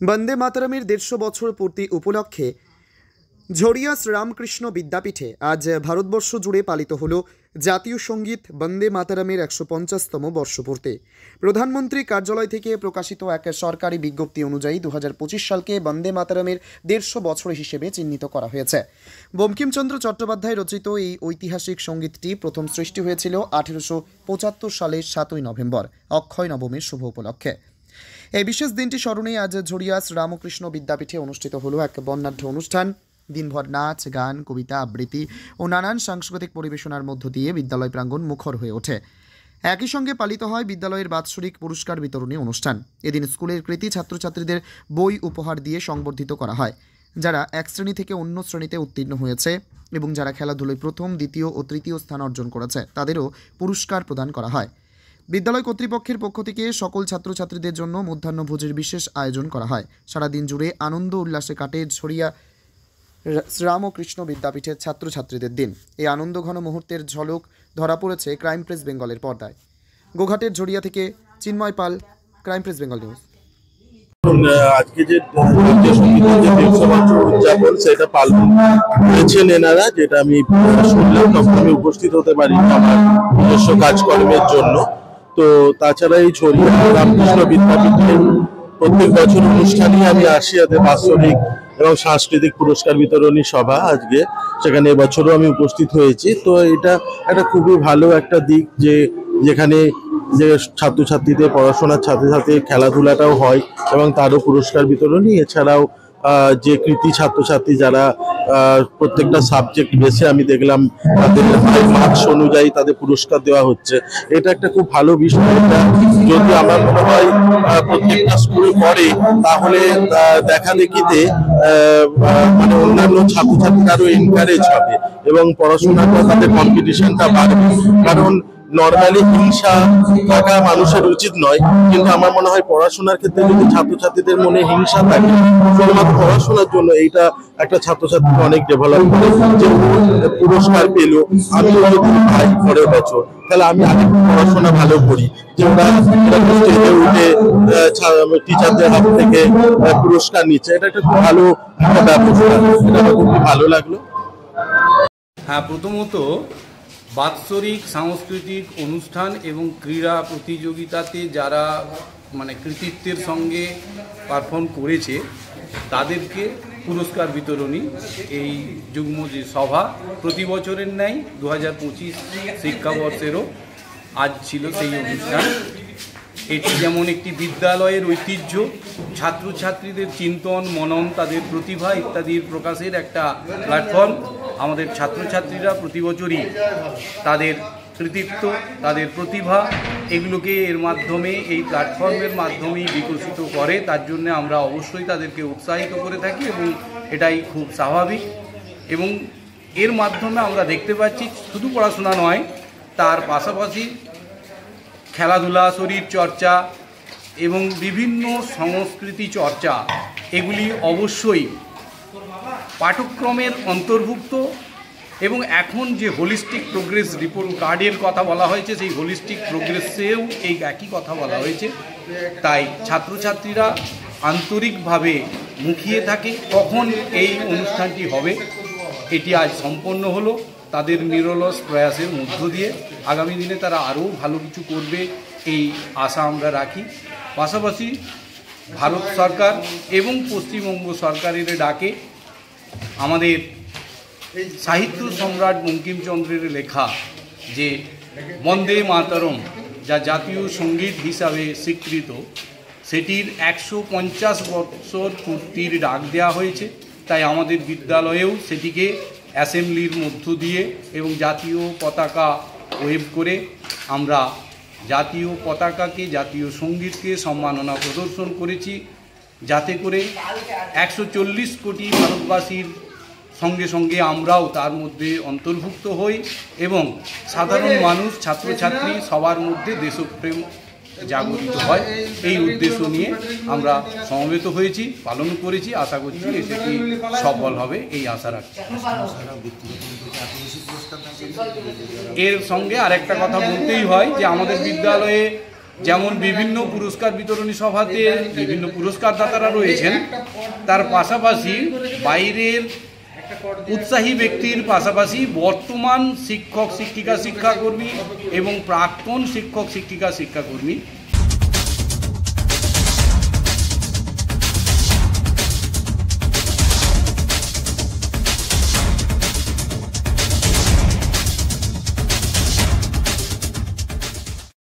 বন্দে মাতরমের 150 বছর পূর্তি উপলক্ষে ঝরিয়া শ্রীরামকৃষ্ণ বিদ্যাপীঠে আজ ভারতবর্ষ জুড়ে পালিত হল জাতীয় সঙ্গীত বন্দে মাতরমের 150তম বর্ষপূর্তি। প্রধানমন্ত্রী কার্যালয় থেকে প্রকাশিত এক সরকারি বিজ্ঞপ্তি অনুযায়ী 2025 সালকে বন্দে মাতরমের 150 বছর হিসেবে চিহ্নিত করা হয়েছে। বঙ্কিমচন্দ্র চট্টোপাধ্যায় রচিত এই ঐতিহাসিক সঙ্গীতটি প্রথম সৃষ্টি হয়েছিল 1875 সালের 7ই নভেম্বর অক্ষয় নবমীর শুভ উপলক্ষে। এই বিশেষ দিনটি স্মরণে আজ ঝরিয়া শ্রীরামকৃষ্ণ বিদ্যাপীঠে অনুষ্ঠিত হলো এক বর্ণাঢ্য অনুষ্ঠান। দিনভর নাচ, গান, কবিতা আবৃত্তি ও নানান সাংস্কৃতিক পরিবেশনার মধ্য দিয়ে বিদ্যালয় প্রাঙ্গণ মুখর হয়ে ওঠে। একই সঙ্গে পালিত হয় বিদ্যালয়ের বাৎসরিক পুরস্কার বিতরণী অনুষ্ঠান। এদিন স্কুলের কৃতী ছাত্রছাত্রীদের বই উপহার দিয়ে সংবর্ধিত করা হয়। যারা এক শ্রেণী থেকে অন্য শ্রেণীতে উত্তীর্ণ হয়েছে এবং যারা খেলাধুলায় প্রথম, দ্বিতীয় ও তৃতীয় স্থান অর্জন করেছে তাদেরও পুরস্কার প্রদান করা হয়। বিদ্যালয় কর্তৃপক্ষের পক্ষ থেকে সকল ছাত্রছাত্রীদের জন্য মধ্যাহ্নভোজের বিশেষ আয়োজন করা হয়। সারাদিন জুড়ে আনন্দ উল্লাসে কাটে ঝরিয়া শ্রীরামকৃষ্ণ বিদ্যাপীঠের ছাত্রছাত্রীদের দিন। এই আনন্দঘন মুহূর্তের ঝলক ধরা পড়েছে ক্রাইম প্রেস বেঙ্গলের পর্দায়। গোঘাটের ঝরিয়া থেকে চিন্ময় পাল, ক্রাইম প্রেস বেঙ্গল নিউজ। আজকে যে উদযাপন সেটা পালন করেছেন এনারা, যেটা আমি শুনলাম, তখন আমি উপস্থিত হতে পারিনি আমার নিজস্ব কাজকর্মের জন্য। তো তাছাড়া এই ঝরিয়া রামকৃষ্ণ বিদ্যাপীঠের প্রত্যেক বছর অনুষ্ঠানে আমি আসি, বাৎসরিক এবং সাংস্কৃতিক পুরস্কার বিতরণী সভা আজকে, সেখানে এবছরও আমি উপস্থিত হয়েছি। তো এটা একটা খুবই ভালো একটা দিক যে যেখানে যে ছাত্রছাত্রীদের পড়াশোনার সাথে সাথে খেলাধুলাটাও হয় এবং তারও পুরস্কার বিতরণী। এছাড়াও যে কৃতী ছাত্রছাত্রী যারা প্রত্যেকটা সাবজেক্ট বেছে আমি দেখলাম তাদের মার্কস অনুযায়ী তাদের পুরস্কার দেওয়া হচ্ছে। এটা একটা খুব ভালো বিষয়। এটা যদি আমার মনে হয় প্রত্যেকটা স্কুল করে তাহলে দেখা দেখিতে মানে অন্যান্য ছাত্রছাত্রীরা আরো এনকারেজ হবে এবং পড়াশোনাটা তাদের কম্পিটিশনটা বাড়বে। কারণ নর্মালি হিংসা থাকা মানুষের উচিত নয়, কিন্তু আমার মনে হয় পড়াশোনার ক্ষেত্রে যদি ছাত্রছাত্রীদের মনে হিংসা থাকে শুধুমাত্র পড়াশোনার জন্য, এইটা একটা ছাত্রছাত্রীকে অনেক ডেভেলপ করে। যে পুরস্কার পেল, আমিও যদি পাই পরের বছর, তাহলে আমি আগে পড়াশোনা ভালো করি। যে ওরা স্টেজে উঠে টিচারদের হাত থেকে পুরস্কার নিচ্ছে, এটা একটা খুব ভালো একটা ব্যবস্থা। এটা আমার খুব ভালো লাগলো। হ্যাঁ, প্রথমত বাৎসরিক সাংস্কৃতিক অনুষ্ঠান এবং ক্রীড়া প্রতিযোগিতাতে যারা কৃতিত্বের সঙ্গে পারফর্ম করেছে তাদেরকে পুরস্কার বিতরণী এই যুগ্ম যে সভা প্রতি বছরের ন্যায় 2025 শিক্ষাবর্ষেরও আজ ছিল সেই অনুষ্ঠান। এটি যেমন একটি বিদ্যালয়ের ঐতিহ্য, ছাত্রছাত্রীদের চিন্তন, মনন, তাদের প্রতিভা ইত্যাদির প্রকাশের একটা প্ল্যাটফর্ম। আমাদের ছাত্রছাত্রীরা প্রতি বছরই তাদের কৃতিত্ব, তাদের প্রতিভা এগুলোকে এর মাধ্যমে, এই প্ল্যাটফর্মের মাধ্যমেই বিকশিত করে। তার জন্য আমরা অবশ্যই তাদেরকে উৎসাহিত করে থাকি এবং এটাই খুব স্বাভাবিক। এবং এর মাধ্যমে আমরা দেখতে পাচ্ছি শুধু পড়াশোনা নয়, তার পাশাপাশি খেলাধুলা, শরীর চর্চা এবং বিভিন্ন সংস্কৃতি চর্চা এগুলি অবশ্যই পাঠ্যক্রমের অন্তর্ভুক্ত। এবং এখন যে হোলিস্টিক প্রোগ্রেস রিপোর্ট কার্ডের কথা বলা হয়েছে, সেই হোলিস্টিক প্রোগ্রেসেও এই একই কথা বলা হয়েছে। তাই ছাত্রছাত্রীরা আন্তরিকভাবে মুখিয়ে থাকে কখন এই অনুষ্ঠানটি হবে। এটি আজ সম্পন্ন হলো তাদের নিরলস প্রয়াসের মধ্য দিয়ে। আগামী দিনে তারা আরও ভালো কিছু করবে এই আশা আমরা রাখি। পাশাপাশি ভারত সরকার এবং পশ্চিমবঙ্গ সরকারের ডাকে আমাদের সাহিত্য সম্রাট বঙ্কিমচন্দ্রের লেখা যে বন্দে মাতরম, যা জাতীয় সঙ্গীত হিসাবে স্বীকৃত, সেটির 150 বছর পূর্তির ডাক দেওয়া হয়েছে। তাই আমাদের বিদ্যালয়েও সেটিকে অ্যাসেম্বলির মধ্য দিয়ে এবং জাতীয় পতাকা ওয়েভ করে আমরা জাতীয় পতাকাকে, জাতীয় সঙ্গীতকে সম্মাননা প্রদর্শন করেছি, যাতে করে 140 কোটি ভারতবাসীর সঙ্গে সঙ্গে আমরাও তার মধ্যে অন্তর্ভুক্ত হই এবং সাধারণ মানুষ, ছাত্রছাত্রী সবার মধ্যে দেশপ্রেম জাগরিত হয়। এই উদ্দেশ্য নিয়ে আমরা সমবেত হয়েছি, পালন করেছি। আশা করছি সেটি সফল হবে, এই আশা রাখছি। এর সঙ্গে আরেকটা কথা বলতেই হয় যে আমাদের বিদ্যালয়ে যেমন বিভিন্ন পুরস্কার বিতরণী সভাতে বিভিন্ন পুরস্কার দাতারা রয়েছেন, তার পাশাপাশি বাইরের উৎসাহী ব্যক্তির পাশাপাশি বর্তমান শিক্ষক শিক্ষিকা শিক্ষাকর্মী এবং প্রাক্তন শিক্ষক শিক্ষিকা শিক্ষাকর্মী